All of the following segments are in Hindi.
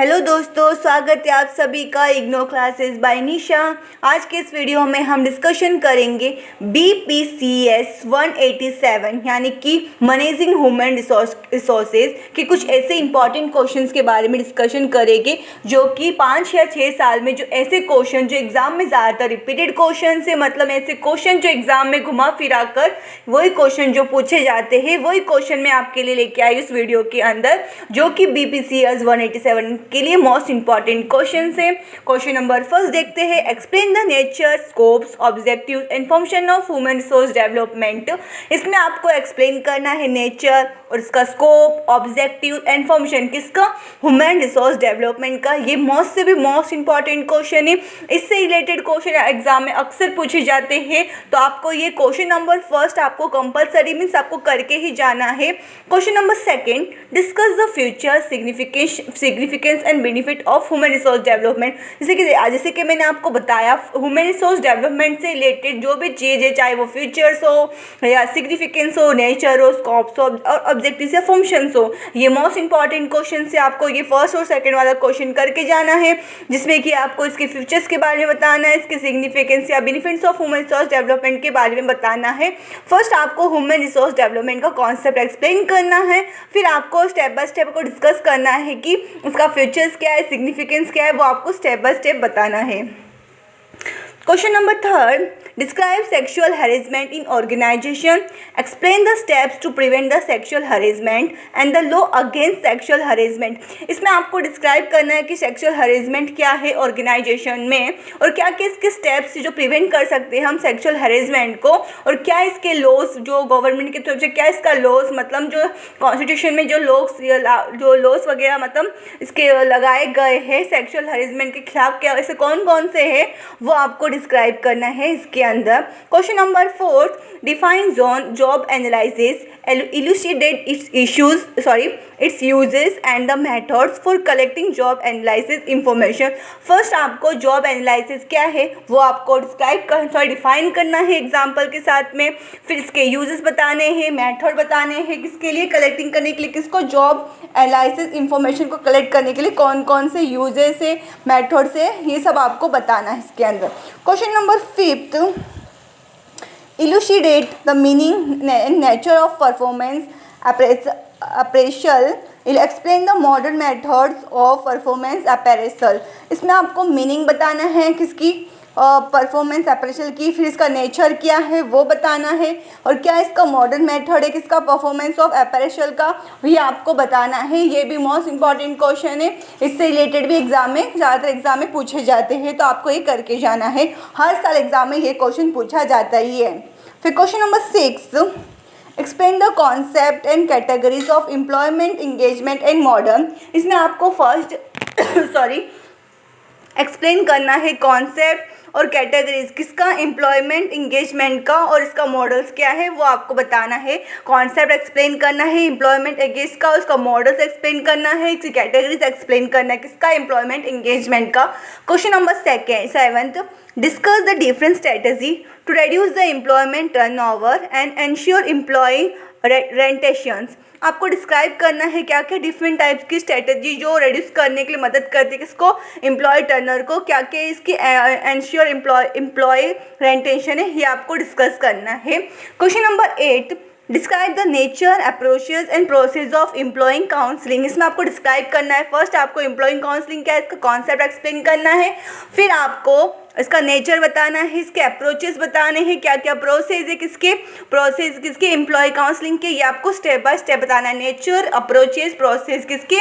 हेलो दोस्तों, स्वागत है आप सभी का इग्नो क्लासेस बाय निशा। आज के इस वीडियो में हम डिस्कशन करेंगे BPCS 187 यानी कि मैनेजिंग ह्यूमन रिसोर्सेज के कुछ ऐसे इंपॉर्टेंट क्वेश्चंस के बारे में डिस्कशन करेंगे जो कि 5 या 6 साल में जो ऐसे क्वेश्चन जो एग्जाम में ज़्यादातर रिपीटेड क्वेश्चन से मतलब ऐसे क्वेश्चन जो एग्जाम में घुमा फिरा कर वही क्वेश्चन जो पूछे जाते हैं वही क्वेश्चन मैं आपके लिए लेके आई इस वीडियो के अंदर, जो कि BPCS 187 के लिए मोस्ट इंपॉर्टेंट क्वेश्चन है। क्वेश्चन नंबर फर्स्ट देखते हैं। Explain the nature, scopes, objectives and function of human resource development. इसमें आपको एक्सप्लेन करना है नेचर और इसका स्कोप, ऑब्जेक्टिव एंड फंक्शन किसका, ह्यूमन रिसोर्स डेवलपमेंट का। ये मोस्ट से भी मोस्ट इंपॉर्टेंट क्वेश्चन है। इससे रिलेटेड क्वेश्चन एग्जाम में अक्सर पूछे जाते हैं, तो आपको ये क्वेश्चन नंबर फर्स्ट आपको कंपलसरी मीन्स आपको करके ही जाना है। Question number second, discuss the future significance and benefit of human resource development. जैसे कि मैंने आपको बताया, ह्यूमन रिसोर्स डेवलपमेंट से रिलेटेड जो भी चीज़ है, चाहे वो फीचर्स हो या सिग्निफिकेंस हो, नेचर हो, स्कोप्स हो और ऑब्जेक्टिव्स या फंक्शंस हो, ये मोस्ट इंपॉर्टेंट क्वेश्चन से आपको ये फर्स्ट और सेकंड वाला क्वेश्चन करके जाना है, जिसमें कि आपको इसके फीचर्स के बारे में बताना है, इसके सिग्निफिकेंस या benefits of human resource development के बारे में बताना है। फर्स्ट आपको ह्यूमन रिसोर्स डेवलपमेंट का कॉन्सेप्ट एक्सप्लेन करना है, फिर आपको स्टेप बाय स्टेप को डिस्कस करना है कि उसका फीचर्स क्या है, सिग्निफिकेंस क्या है, वो आपको स्टेप बाय स्टेप बताना है। Question number third, describe sexual harassment in organisation, explain the steps to prevent the sexual harassment and the law against sexual harassment. इसमें आपको डिस्क्राइब करना है कि सेक्सुअल हैरेसमेंट क्या है ऑर्गेनाइजेशन में और क्या क्या इसके स्टेप्स जो प्रिवेंट कर सकते हैं हम सेक्सुअल हैरेसमेंट को, और क्या इसके लॉस जो गवर्नमेंट की तरफ से क्या इसका लॉस मतलब जो कॉन्स्टिट्यूशन में जो लॉस वगैरह मतलब इसके लगाए गए हैं सेक्सुअल हैरेसमेंट के खिलाफ, क्या ऐसे कौन कौन से हैं वो आपको डिस्क्राइब करना है इसके अंदर। Question number fourth, define job analysis, elucidate its uses and the methods for collecting job analysis information। First आपको जॉब एनालिसिस क्या है वो आपको डिफाइन करना है एग्जाम्पल के साथ में, फिर इसके यूजेस बताने हैं, मेथड बताने हैं किसके लिए, कलेक्टिंग करने के लिए, किसको जॉब एनालिसिस इंफॉर्मेशन को कलेक्ट करने के लिए कौन कौन से यूजेस है, मेथड्स है, ये सब आपको बताना है इसके अंदर। Question number fifth, elucidate the meaning and nature of performance appraisal, explain the modern methods of performance appraisal। इसमें आपको मीनिंग बताना है किसकी, परफॉर्मेंस अप्रेशल की, फिर इसका नेचर क्या है वो बताना है, और क्या इसका मॉडर्न मेथड है किसका, परफॉर्मेंस ऑफ अप्रेशल का, ये आपको बताना है। ये भी मोस्ट इंपॉर्टेंट क्वेश्चन है, इससे रिलेटेड भी एग्जाम में ज़्यादातर एग्जाम में पूछे जाते हैं, तो आपको ये करके जाना है। हर साल एग्जाम में ये क्वेश्चन पूछा जाता ही है। फिर question number 6, explain the concept and categories of employment engagement and modern. इसमें आपको फर्स्ट एक्सप्लेन करना है कॉन्सेप्ट और कैटेगरीज किसका, एम्प्लॉयमेंट इंगेजमेंट का, और इसका मॉडल्स क्या है वो आपको बताना है। कॉन्सेप्ट एक्सप्लेन करना है एम्प्लॉयमेंट एंगेज का, उसका मॉडल्स एक्सप्लेन करना है, इसकी कैटेगरीज एक्सप्लेन करना है किसका, एम्प्लॉयमेंट इंगेजमेंट का। Question number seventh, discuss the different strategy to reduce the employment turnover and ensure employee retentions। आपको डिस्क्राइब करना है क्या क्या डिफरेंट टाइप्स की स्ट्रेटजी जो रिड्यूस करने के लिए मदद करती है किसको, एम्प्लॉय टर्नर को, क्या क्या इसकी एंश्योर एम्प्लॉय रेटेंशन है, ये आपको डिस्कस करना है। Question number 8, describe the nature, approaches and process of employing counselling. इसमें आपको डिस्क्राइब करना है फर्स्ट आपको एम्प्लॉइंग काउंसलिंग क्या है इसका कॉन्सेप्ट एक्सप्लेन करना है, फिर आपको इसका नेचर बताना है, इसके अप्रोचेस बताने हैं, क्या क्या प्रोसेस है किसके एम्प्लॉय काउंसलिंग के, ये आपको स्टेप बाय स्टेप बताना है। नेचर, अप्रोचेस, प्रोसेस किसके,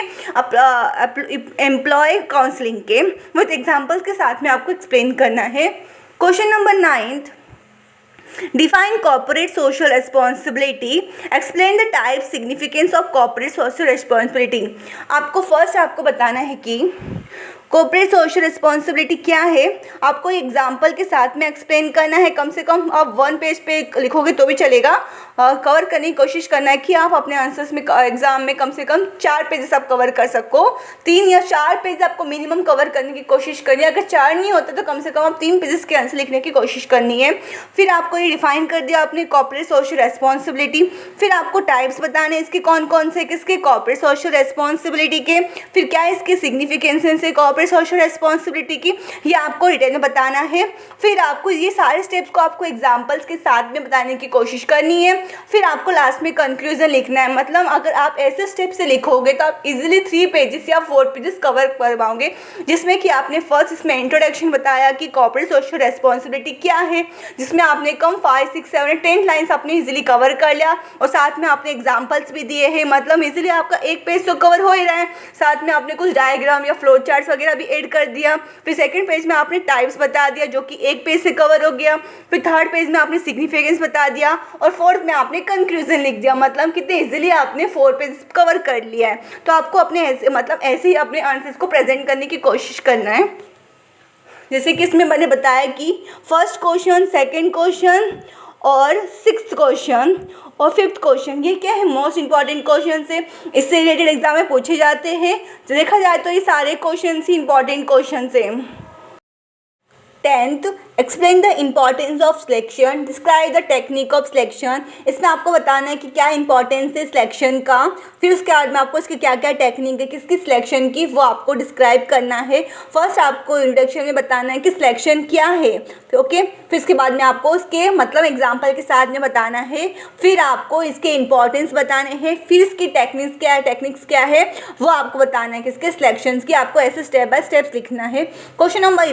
एम्प्लॉय काउंसलिंग के, विद एग्जाम्पल्स के साथ में आपको एक्सप्लेन करना है। Question number 9, define corporate social responsibility, explain the type significance of corporate social responsibility. आपको फर्स्ट आपको बताना है कि कॉर्पोरेट सोशल रिस्पॉन्सिबिलिटी क्या है, आपको एग्जाम्पल के साथ में एक्सप्लेन करना है। कम से कम आप 1 पेज पे लिखोगे तो भी चलेगा। कवर करने की कोशिश करना है कि आप अपने आंसर्स में एग्जाम में कम से कम 4 पेजेस आप कवर कर सको। 3 या 4 पेज आपको मिनिमम कवर करने की कोशिश करनी है। अगर 4 नहीं होता तो कम से कम आप 3 पेजेस के आंसर लिखने की कोशिश करनी है। फिर आपको ये डिफाइन कर दिया आपने कॉर्पोरेट सोशल रेस्पॉन्सिबिलिटी। फिर आपको टाइप्स बताने इसके कौन कौन से, किसके, कॉर्पोरेट सोशल रेस्पॉन्सिबिलिटी के। फिर क्या इसकी सिग्निफिकेंस है कॉर्पोरेट सोशल रेस्पॉन्सिबिलिटी की, ये आपको रिटर्न में बताना है। फिर आपको ये सारे स्टेप्स को आपको एग्जाम्पल्स के साथ में बताने की कोशिश करनी है। फिर आपको लास्ट में कंक्लूजन लिखना है। मतलब अगर आप ऐसे स्टेप से लिखोगे तो आप इजीली 3 पेजेस या 4 पेजेस कवर कर पाओगे, जिसमें कि आपने फर्स्ट इसमें इंट्रोडक्शन बताया कि कॉर्पोरेट सोशल रेस्पॉन्सिबिलिटी क्या है, जिसमें आपने कम 5, 6, 7, 10 लाइन्स आपने इजीली कवर कर लिया और साथ में आपने एग्जाम्पल्स भी दिए हैं। मतलब इजीली आपका 1 पेज तो कवर हो ही रहा है, साथ में आपने कुछ डायग्राम या फ्लो चार्ट्स वगैरह भी ऐड कर दिया। फिर सेकंड पेज में आपने टाइप्स बता दिया जो कि 1 पेज से कवर हो गया। फिर थर्ड पेज में आपने सिग्निफिकेंस बता दिया और फोर्थ में आपने कंक्लूजन लिख दिया। मतलब कितने इजीली आपने 4 पेज कवर कर लिया है। तो आपको अपने ऐसे ही अपने आंसर्स को प्रेजेंट करने की कोशिश करना है। जैसे कि इसमें मैंने बताया कि फर्स्ट क्वेश्चन, सेकंड क्वेश्चन और 6th क्वेश्चन और 5th क्वेश्चन, ये क्या है, मोस्ट इंपॉर्टेंट क्वेश्चन है, इससे रिलेटेड एग्जाम में पूछे जाते हैं। तो देखा जाए तो ये सारे क्वेश्चन ही इंपॉर्टेंट क्वेश्चन हैं। 10th, explain the importance of selection, describe the technique of selection. इसमें आपको बताना है कि क्या इंपॉर्टेंस है सिलेक्शन का। फिर उसके बाद में आपको इसकी क्या क्या टेक्निक है किसकी सिलेक्शन की, वो आपको डिस्क्राइब करना है। फर्स्ट आपको इंट्रोडक्शन में बताना है कि सिलेक्शन क्या है, ओके। फिर इसके बाद में आपको उसके मतलब एग्जाम्पल के साथ में बताना है। फिर आपको इसके इंपॉर्टेंस बताने हैं। फिर इसकी टेक्निक्स क्या है वो आपको बताना है किसके, सिलेक्शन की। आपको ऐसे स्टेप बाय स्टेप्स लिखना है। Question number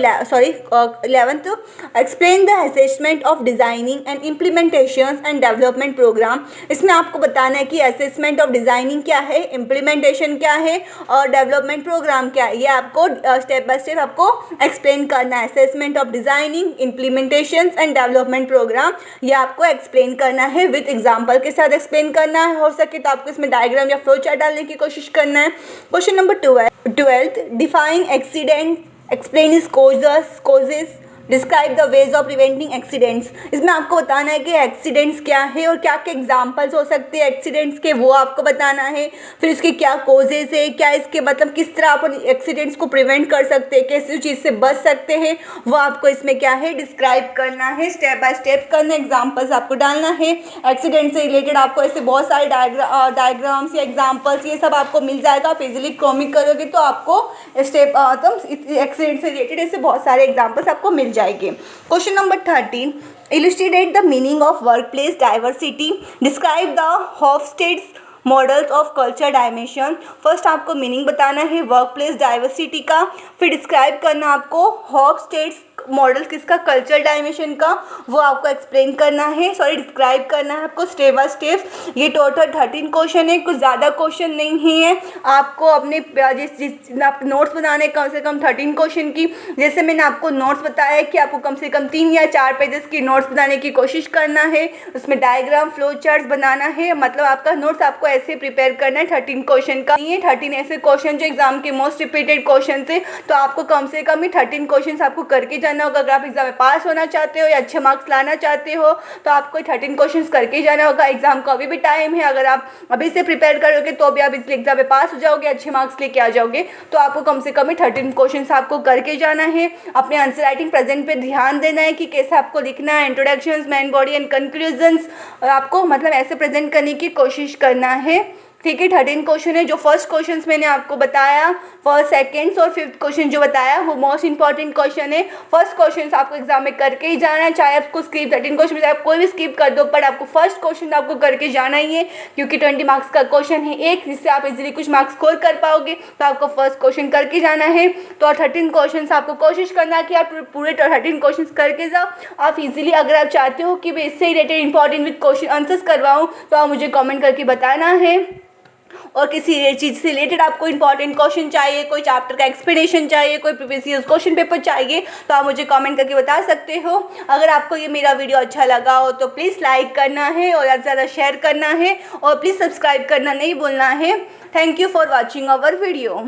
11th, explain the assessment of designing and implementation and development programme. इसमें आपको बताना है कि असेसमेंट ऑफ डिजाइनिंग क्या है, इम्प्लीमेंटेशन क्या है और डेवलपमेंट प्रोग्राम क्या है। ये आपको स्टेप बाय स्टेप आपको एक्सप्लेन करना है। Assessment of designing, implementation and development programme, ये आपको एक्सप्लेन करना है, विद एग्जाम्पल के साथ एक्सप्लेन करना है। हो सके तो आपको इसमें डायग्राम या फ्लो चार्ट डालने की कोशिश करना है। Question number 12th, define accident, explain is causes, describe the ways of preventing accidents. इसमें आपको बताना है कि एक्सीडेंट्स क्या है और क्या क्या एग्जांपल्स हो सकते हैं एक्सीडेंट्स के, वो आपको बताना है। फिर इसके क्या कॉजेज है, क्या इसके मतलब किस तरह अपन एक्सीडेंट्स को प्रिवेंट कर सकते हैं, कैसी चीज़ से बच सकते हैं, वो आपको इसमें क्या है डिस्क्राइब करना है। स्टेप बाय स्टेप करना, एग्जाम्पल्स आपको डालना है। एक्सीडेंट से रिलेटेड आपको ऐसे बहुत सारे डायग्राम्स या एग्जाम्पल्स ये सब आपको मिल जाएगा। आप इजिली कॉमिक करोगे तो आपको स्टेप एक्सीडेंट से रिलेटेड ऐसे बहुत सारे एग्जाम्पल्स आपको मिल जाएंगे। Question number 13, illustrate the meaning of workplace diversity, describe the Hofstede's models of culture dimension. First आपको मीनिंग बताना है वर्कप्लेस डाइवर्सिटी का। फिर डिस्क्राइब करना आपको हॉफस्टेड्स मॉडल किसका, कल्चर डायमेंशन का, वो आपको एक्सप्लेन करना है, डिस्क्राइब करना है आपको स्टेप बाय स्टेप। ये टोटल 13 क्वेश्चन है, कुछ ज़्यादा क्वेश्चन नहीं है। आपको अपने आप नोट्स बनाने कम से कम 13 क्वेश्चन की, जैसे मैंने आपको नोट्स बताया है कि आपको कम से कम 3 या 4 पेजेस की नोट्स बनाने की कोशिश करना है। उसमें डायग्राम, फ्लो चार्ट्स बनाना है। मतलब आपका नोट्स आपको ऐसे प्रिपेयर करना है 13 क्वेश्चन का। ये 13 ऐसे क्वेश्चन जो एग्जाम के मोस्ट रिपीटेड क्वेश्चन थे, तो आपको कम से कम ही 13 क्वेश्चन आपको करके जाना होगा। अगर आप एग्जाम में पास होना चाहते हो या अच्छे मार्क्स लाना चाहते हो तो आपको 13 क्वेश्चंस करके जाना होगा। एग्जाम को अभी भी टाइम है, अगर आप अभी से प्रिपेयर करोगे तो भी आप इस एग्जाम में पास हो जाओगे, अच्छे मार्क्स लेके आ जाओगे। तो आपको कम से कम ही 13 क्वेश्चंस आपको करके जाना है। अपने आंसर राइटिंग प्रेजेंट पे ध्यान देना है कि कैसे आपको लिखना है, introduction, main body and conclusions आपको मतलब ऐसे प्रेजेंट करने की कोशिश करना है। ठीक है, 13 क्वेश्चन है। जो फर्स्ट क्वेश्चन मैंने आपको बताया, फर्स्ट, सेकंड और 5th क्वेश्चन जो बताया वो मोस्ट इंपॉर्टेंट क्वेश्चन है। फर्स्ट क्वेश्चन आपको एग्जाम में करके ही जाना है, चाहे आपको स्किप 13 क्वेश्चन में आप कोई भी स्किप कर दो, पर आपको फर्स्ट क्वेश्चन आपको करके जाना ही है, क्योंकि 20 मार्क्स का क्वेश्चन है एक, जिससे आप इजीली कुछ मार्क्स स्कोर कर पाओगे। तो आपको फर्स्ट क्वेश्चन करके जाना है। तो 13 क्वेश्चन आपको कोशिश करना है कि आप पूरे 13 क्वेश्चन करके जाओ। आप इजीली अगर आप चाहते हो कि मैं इससे related important with question answers करवाऊँ तो आप मुझे कॉमेंट करके बताना है। और किसी चीज़ से रिलेटेड आपको इंपॉर्टेंट क्वेश्चन चाहिए, कोई चैप्टर का एक्सप्लेनेशन चाहिए, कोई प्रीवियस क्वेश्चन पेपर चाहिए, तो आप मुझे कमेंट करके बता सकते हो। अगर आपको ये मेरा वीडियो अच्छा लगा हो तो प्लीज़ लाइक करना है और ज़्यादा से ज़्यादा शेयर करना है और प्लीज़ सब्सक्राइब करना नहीं भूलना है। Thank you for watching our video.